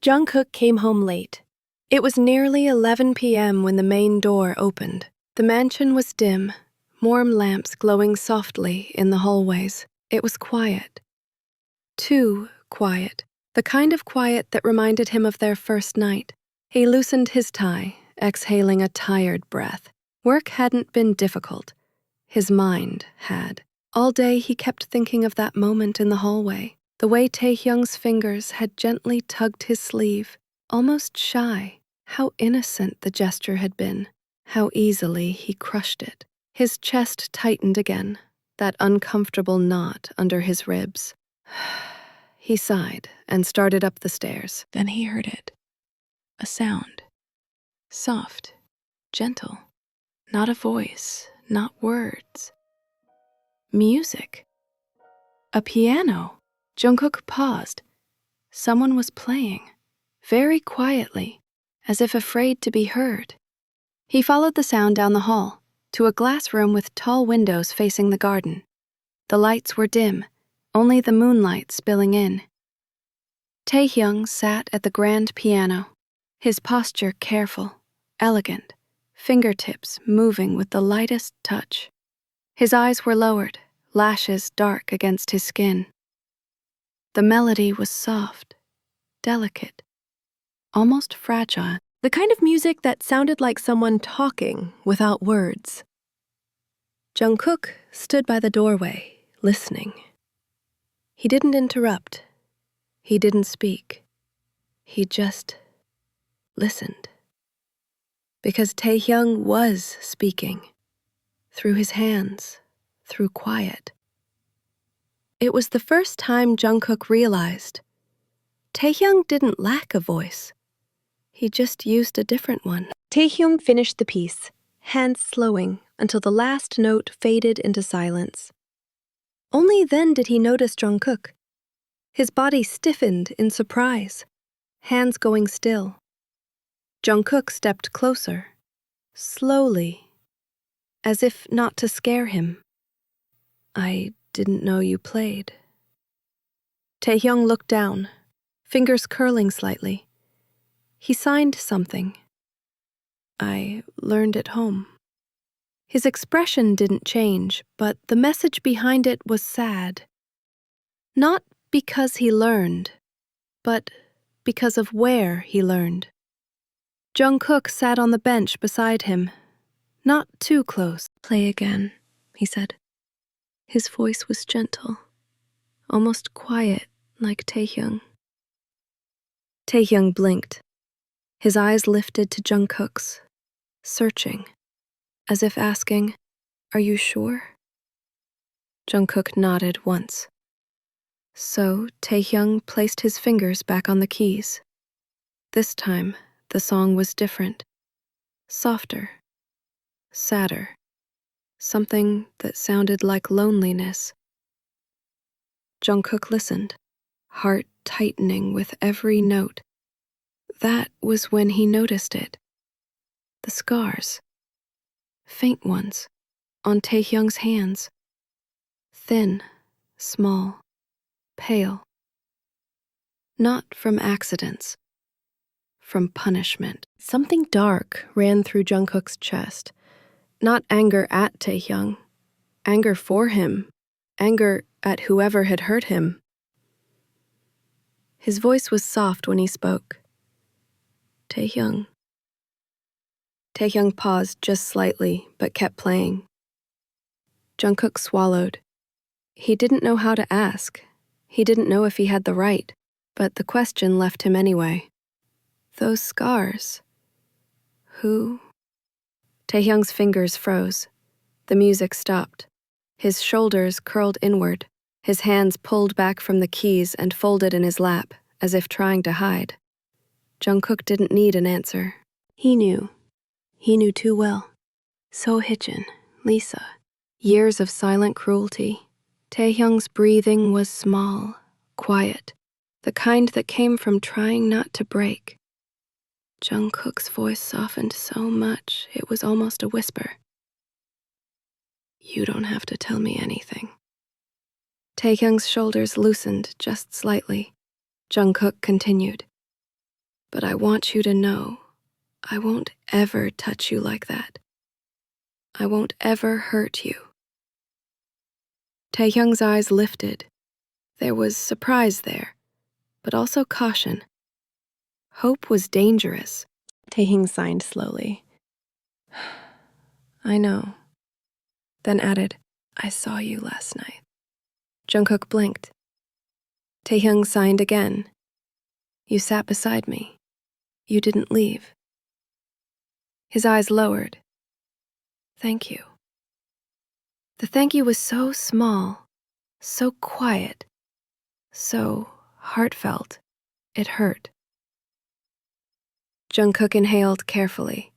Jungkook came home late. It was nearly 11 p.m. when the main door opened. The mansion was dim, warm lamps glowing softly in the hallways. It was quiet. Too quiet. The kind of quiet that reminded him of their first night. He loosened his tie, exhaling a tired breath. Work hadn't been difficult. His mind had. All day he kept thinking of that moment in the hallway, the way Taehyung's fingers had gently tugged his sleeve, almost shy. How innocent the gesture had been, how easily he crushed it. His chest tightened again, that uncomfortable knot under his ribs. He sighed and started up the stairs. Then he heard it. A sound. Soft, gentle. Not a voice, not words. Music. A piano. Jungkook paused. Someone was playing, very quietly, as if afraid to be heard. He followed the sound down the hall, to a glass room with tall windows facing the garden. The lights were dim, only the moonlight spilling in. Taehyung sat at the grand piano, his posture careful, elegant, fingertips moving with the lightest touch. His eyes were lowered, lashes dark against his skin. The melody was soft, delicate, almost fragile. The kind of music that sounded like someone talking without words. Jungkook stood by the doorway, listening. He didn't interrupt. He didn't speak. He just listened. Because Taehyung was speaking. Through his hands, through quiet. It was the first time Jungkook realized Taehyung didn't lack a voice. He just used a different one. Taehyung finished the piece, hands slowing until the last note faded into silence. Only then did he notice Jungkook. His body stiffened in surprise, hands going still. Jungkook stepped closer, slowly, as if not to scare him. I didn't know you played. Taehyung looked down, fingers curling slightly. He signed something. I learned at home. His expression didn't change, but the message behind it was sad. Not because he learned, but because of where he learned. Jungkook sat on the bench beside him, not too close. Play again, he said. His voice was gentle, almost quiet like Taehyung. Taehyung blinked. His eyes lifted to Jungkook's, searching, as if asking, "Are you sure?" Jungkook nodded once. So Taehyung placed his fingers back on the keys. This time, the song was different, softer, sadder, something that sounded like loneliness. Jungkook listened, heart tightening with every note. That was when he noticed it. The scars, faint ones, on Taehyung's hands. Thin, small, pale. Not from accidents, from punishment. Something dark ran through Jungkook's chest. Not anger at Taehyung, anger for him, anger at whoever had hurt him. His voice was soft when he spoke. Taehyung. Taehyung paused just slightly, but kept playing. Jungkook swallowed. He didn't know how to ask. He didn't know if he had the right, but the question left him anyway. Those scars. Who? Taehyung's fingers froze. The music stopped. His shoulders curled inward. His hands pulled back from the keys and folded in his lap, as if trying to hide. Jungkook didn't need an answer. He knew. He knew too well. So Hitchin, Lisa. Years of silent cruelty. Taehyung's breathing was small, quiet, the kind that came from trying not to break. Jungkook's voice softened so much it was almost a whisper. You don't have to tell me anything. Taehyung's shoulders loosened just slightly. Jungkook continued. But I want you to know I won't ever touch you like that. I won't ever hurt you. Taehyung's eyes lifted. There was surprise there, but also caution. Hope was dangerous. Taehyung signed slowly. I know. Then added, I saw you last night. Jungkook blinked. Taehyung signed again. You sat beside me. You didn't leave. His eyes lowered. Thank you. The thank you was so small, so quiet, so heartfelt, it hurt. Jungkook inhaled carefully.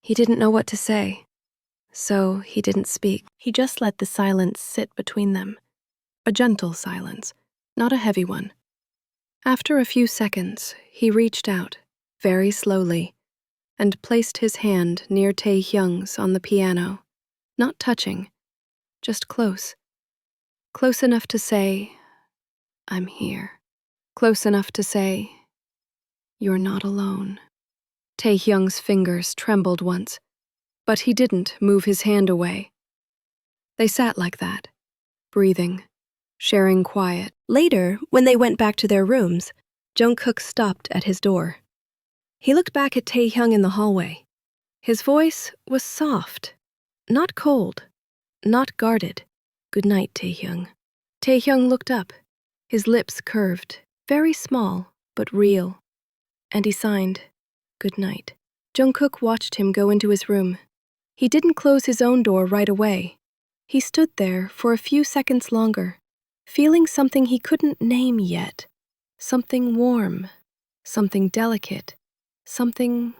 He didn't know what to say, so he didn't speak. He just let the silence sit between them. A gentle silence, not a heavy one. After a few seconds, he reached out, very slowly, and placed his hand near Taehyung's on the piano, not touching, just close. Close enough to say, I'm here. Close enough to say, you're not alone. Taehyung's fingers trembled once, but he didn't move his hand away. They sat like that, breathing, sharing quiet. Later, when they went back to their rooms, Jungkook stopped at his door. He looked back at Taehyung in the hallway. His voice was soft, not cold, not guarded. Good night, Taehyung. Taehyung looked up, his lips curved, very small, but real. And he signed, good night. Jungkook watched him go into his room. He didn't close his own door right away. He stood there for a few seconds longer, feeling something he couldn't name yet. Something warm, something delicate, something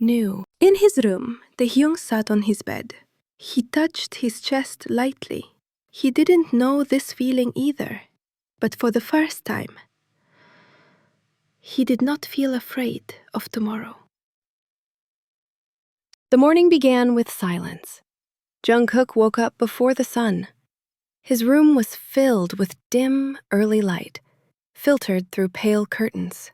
new. In his room, Taehyung sat on his bed. He touched his chest lightly. He didn't know this feeling either, but for the first time, he did not feel afraid of tomorrow. The morning began with silence. Jungkook woke up before the sun. His room was filled with dim, early light, filtered through pale curtains.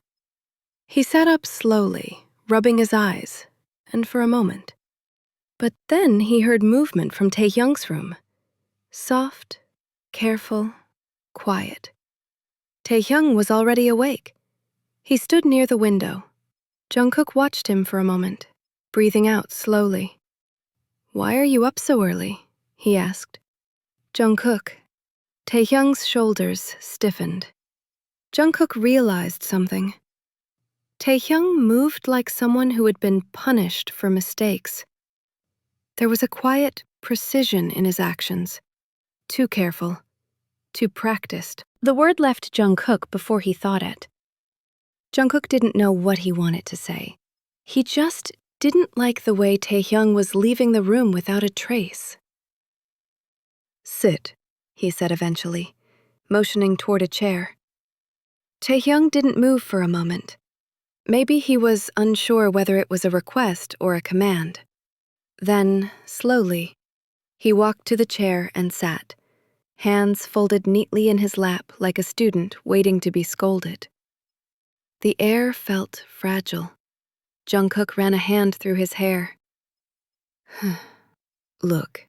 He sat up slowly, rubbing his eyes, and for a moment. But then he heard movement from Taehyung's room. Soft, careful, quiet. Taehyung was already awake. He stood near the window. Jungkook watched him for a moment, breathing out slowly. Why are you up so early? He asked. Jungkook. Taehyung's shoulders stiffened. Jungkook realized something. Taehyung moved like someone who had been punished for mistakes. There was a quiet precision in his actions. Too careful, too practiced. The word left Jungkook before he thought it. Jungkook didn't know what he wanted to say. He just didn't like the way Taehyung was leaving the room without a trace. Sit, he said eventually, motioning toward a chair. Taehyung didn't move for a moment. Maybe he was unsure whether it was a request or a command. Then, slowly, he walked to the chair and sat, hands folded neatly in his lap like a student waiting to be scolded. The air felt fragile. Jungkook ran a hand through his hair. Look,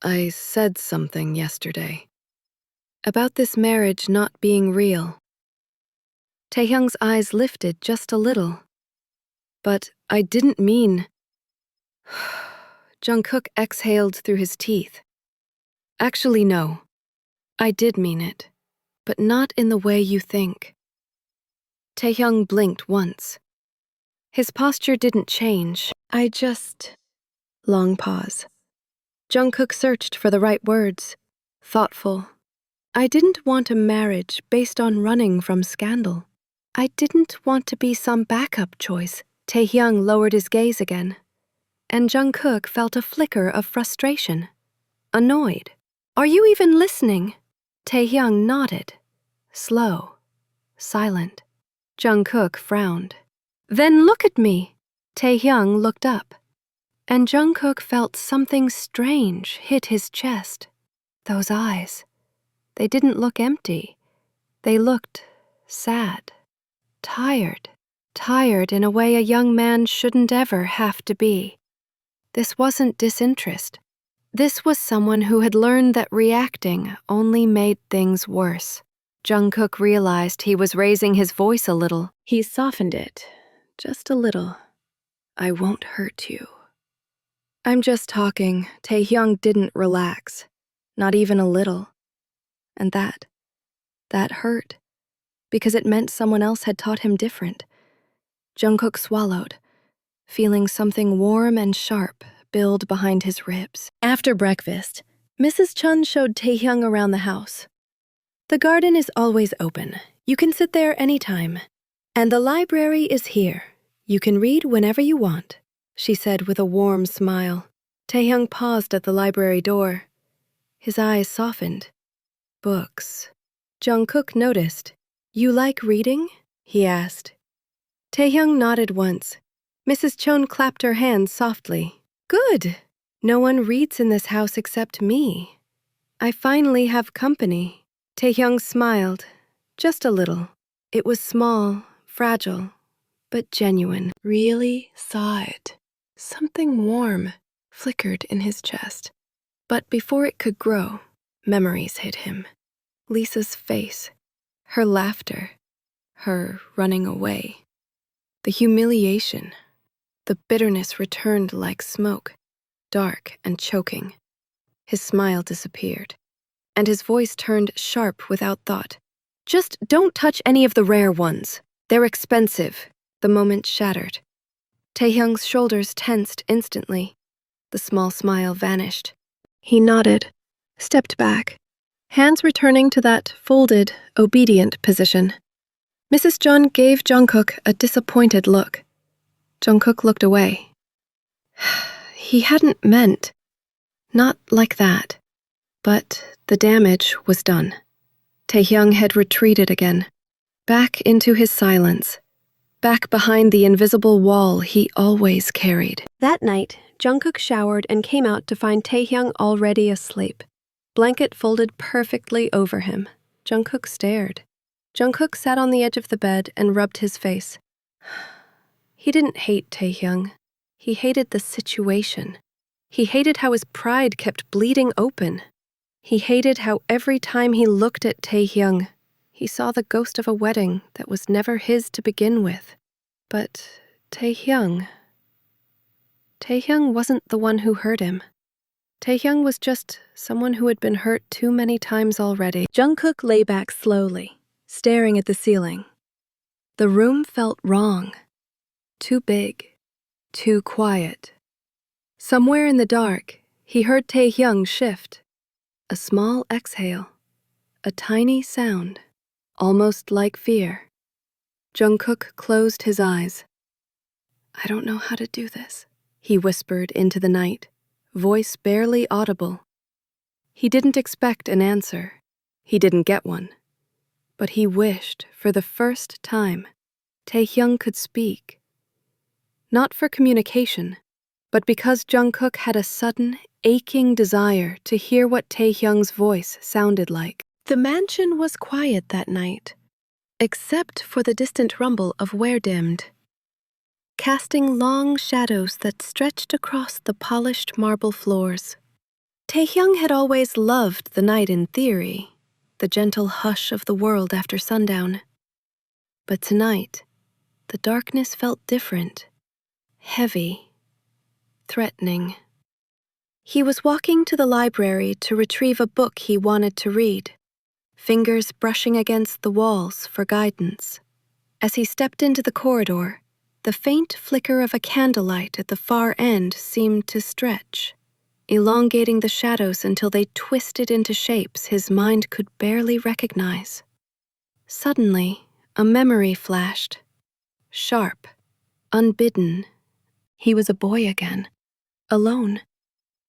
I said something yesterday about this marriage not being real. Taehyung's eyes lifted just a little. But I didn't mean... Jungkook exhaled through his teeth. Actually, no. I did mean it, but not in the way you think. Taehyung blinked once. His posture didn't change. Long pause. Jungkook searched for the right words. Thoughtful. I didn't want a marriage based on running from scandal. I didn't want to be some backup choice. Taehyung lowered his gaze again. And Jungkook felt a flicker of frustration. Annoyed. Are you even listening? Taehyung nodded. Slow. Silent. Jungkook frowned. Then look at me. Taehyung looked up. And Jungkook felt something strange hit his chest. Those eyes. They didn't look empty. They looked sad. Tired. Tired in a way a young man shouldn't ever have to be. This wasn't disinterest. This was someone who had learned that reacting only made things worse. Jungkook realized he was raising his voice a little. He softened it, just a little. I won't hurt you. I'm just talking. Taehyung didn't relax, not even a little. And that hurt, because it meant someone else had taught him different. Jungkook swallowed, feeling something warm and sharp build behind his ribs. After breakfast, Mrs. Chun showed Taehyung around the house. The garden is always open. You can sit there anytime. And the library is here. You can read whenever you want, she said with a warm smile. Taehyung paused at the library door. His eyes softened. Books. Jungkook noticed. You like reading? He asked. Taehyung nodded once. Mrs. Chun clapped her hands softly. Good. No one reads in this house except me. I finally have company. Taehyung smiled, just a little. It was small, fragile, but genuine. Really saw it. Something warm flickered in his chest. But before it could grow, memories hit him. Lisa's face, her laughter, her running away. The humiliation, the bitterness returned like smoke, dark and choking. His smile disappeared, and his voice turned sharp without thought. Just don't touch any of the rare ones. They're expensive. The moment shattered. Taehyung's shoulders tensed instantly. The small smile vanished. He nodded, stepped back, hands returning to that folded, obedient position. Mrs. Chun gave Jungkook a disappointed look. Jungkook looked away. He hadn't meant. Not like that. But the damage was done. Taehyung had retreated again, back into his silence, back behind the invisible wall he always carried. That night, Jungkook showered and came out to find Taehyung already asleep. Blanket folded perfectly over him. Jungkook stared. Jungkook sat on the edge of the bed and rubbed his face. He didn't hate Taehyung. He hated the situation. He hated how his pride kept bleeding open. He hated how every time he looked at Taehyung, he saw the ghost of a wedding that was never his to begin with. But Taehyung wasn't the one who hurt him. Taehyung was just someone who had been hurt too many times already. Jungkook lay back slowly, staring at the ceiling. The room felt wrong. Too big. Too quiet. Somewhere in the dark, he heard Taehyung shift. A small exhale. A tiny sound. Almost like fear. Jungkook closed his eyes. I don't know how to do this, he whispered into the night, voice barely audible. He didn't expect an answer. He didn't get one. But he wished, for the first time, Taehyung could speak. Not for communication, but because Jungkook had a sudden, aching desire to hear what Taehyung's voice sounded like. The mansion was quiet that night, except for the distant rumble of were-dimmed, casting long shadows that stretched across the polished marble floors. Taehyung had always loved the night in theory, the gentle hush of the world after sundown. But tonight, the darkness felt different, heavy, threatening. He was walking to the library to retrieve a book he wanted to read, fingers brushing against the walls for guidance. As he stepped into the corridor, the faint flicker of a candlelight at the far end seemed to stretch, elongating the shadows until they twisted into shapes his mind could barely recognize. Suddenly, a memory flashed. Sharp, unbidden. He was a boy again, alone,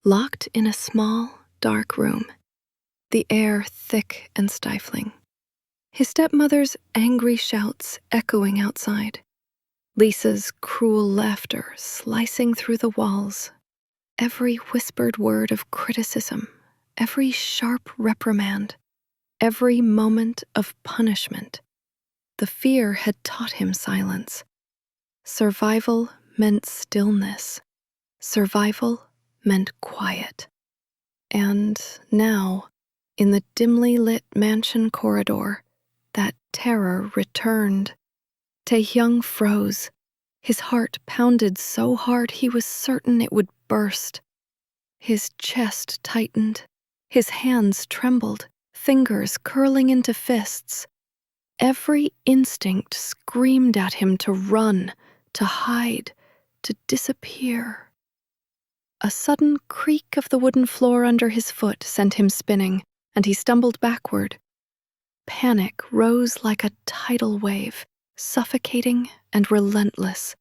locked in a small, dark room, the air thick and stifling. His stepmother's angry shouts echoing outside. Lisa's cruel laughter slicing through the walls. Every whispered word of criticism, every sharp reprimand, every moment of punishment. the fear had taught him silence. Survival meant stillness. Survival meant quiet. And now, in the dimly lit mansion corridor, that terror returned. Taehyung froze. His heart pounded so hard he was certain it would burst. His chest tightened. His hands trembled, fingers curling into fists. Every instinct screamed at him to run, to hide, to disappear. A sudden creak of the wooden floor under his foot sent him spinning, and he stumbled backward. Panic rose like a tidal wave, suffocating and relentless.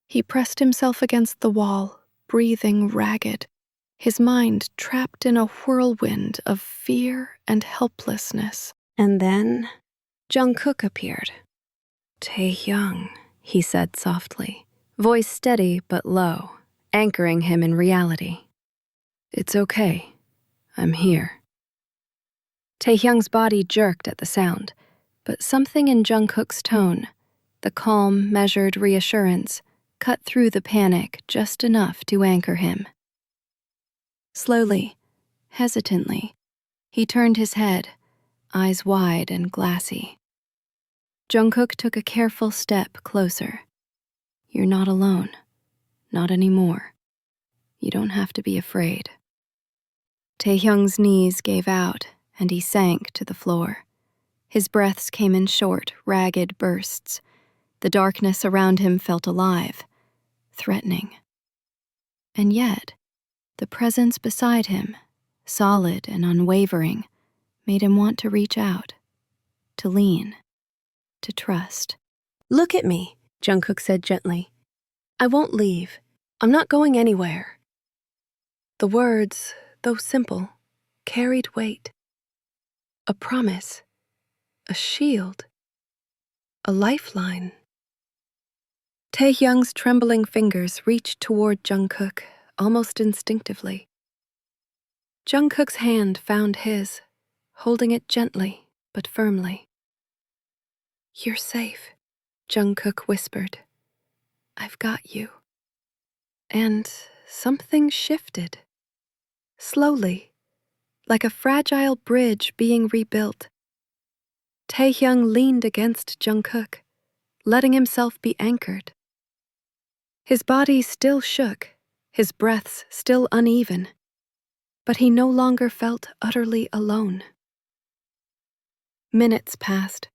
He pressed himself against the wall, breathing ragged, his mind trapped in a whirlwind of fear and helplessness. And then Jungkook appeared. "Taehyung," he said softly, voice steady but low, anchoring him in reality. "It's okay. I'm here." Taehyung's body jerked at the sound, but something in Jungkook's tone, the calm, measured reassurance, cut through the panic just enough to anchor him. Slowly, hesitantly, he turned his head, eyes wide and glassy. Jungkook took a careful step closer. "You're not alone. Not anymore. You don't have to be afraid." Taehyung's knees gave out, and he sank to the floor. His breaths came in short, ragged bursts. The darkness around him felt alive, threatening. And yet, the presence beside him, solid and unwavering, made him want to reach out, to lean, to trust. "Look at me," Jungkook said gently. "I won't leave. I'm not going anywhere." The words, though simple, carried weight. A promise, a shield, a lifeline. Taehyung's trembling fingers reached toward Jungkook almost instinctively. Jungkook's hand found his, holding it gently but firmly. "You're safe," Jungkook whispered. "I've got you." And something shifted. Slowly, like a fragile bridge being rebuilt. Taehyung leaned against Jungkook, letting himself be anchored. His body still shook, his breaths still uneven, but he no longer felt utterly alone. Minutes passed.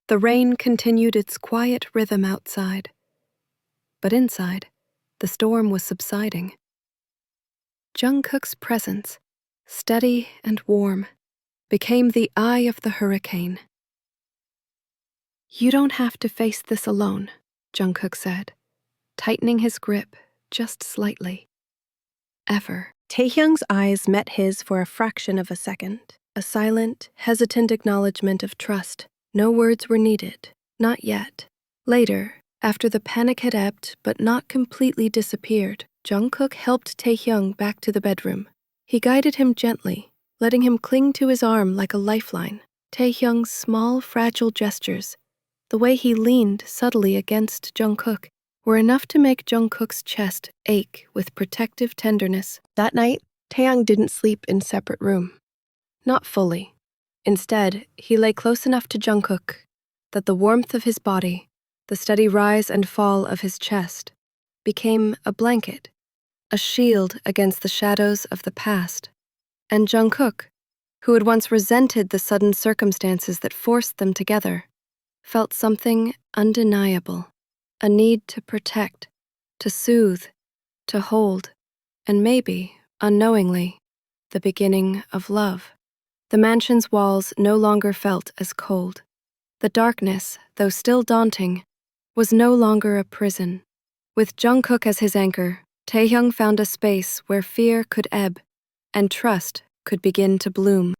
The rain continued its quiet rhythm outside, but inside, the storm was subsiding. Jungkook's presence, steady and warm, became the eye of the hurricane. "You don't have to face this alone," Jungkook said, tightening his grip just slightly. "Ever." Taehyung's eyes met his for a fraction of a second, a silent, hesitant acknowledgement of trust. No words were needed, not yet. Later, after the panic had ebbed but not completely disappeared, Jungkook helped Taehyung back to the bedroom. He guided him gently, letting him cling to his arm like a lifeline. Taehyung's small, fragile gestures, the way he leaned subtly against Jungkook, were enough to make Jungkook's chest ache with protective tenderness. That night, Taehyung didn't sleep in separate room. Not fully. Instead, he lay close enough to Jungkook that the warmth of his body, the steady rise and fall of his chest, became a blanket, a shield against the shadows of the past. And Jungkook, who had once resented the sudden circumstances that forced them together, felt something undeniable, a need to protect, to soothe, to hold, and maybe, unknowingly, the beginning of love. The mansion's walls no longer felt as cold. The darkness, though still daunting, was no longer a prison. With Jungkook as his anchor, Taehyung found a space where fear could ebb and trust could begin to bloom.